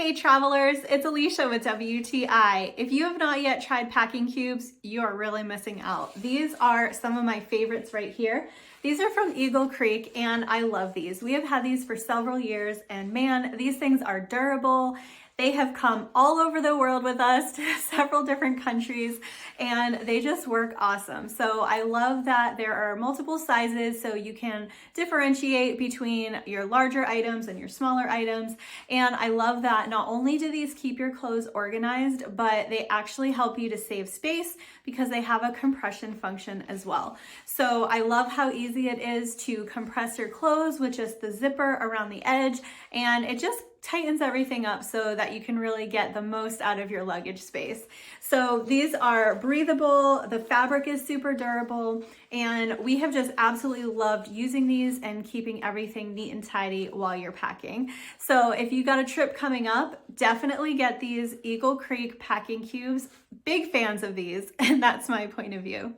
Hey travelers, it's Alicia with WTI. If you have not yet tried packing cubes, you are really missing out. These are some of my favorites right here. These are from Eagle Creek and I love these. We have had these for several years and man, these things are durable. They have come all over the world with us to several different countries and they just work awesome. So I love that there are multiple sizes so you can differentiate between your larger items and your smaller items. And I love that not only do these keep your clothes organized, but they actually help you to save space because they have a compression function as well. So I love how easy it is to compress your clothes with just the zipper around the edge, and it just tightens everything up so that you can really get the most out of your luggage space. So these are breathable, the fabric is super durable, and we have just absolutely loved using these and keeping everything neat and tidy while you're packing. So if you got a trip coming up, definitely get these Eagle Creek packing cubes. Big fans of these, and that's my point of view.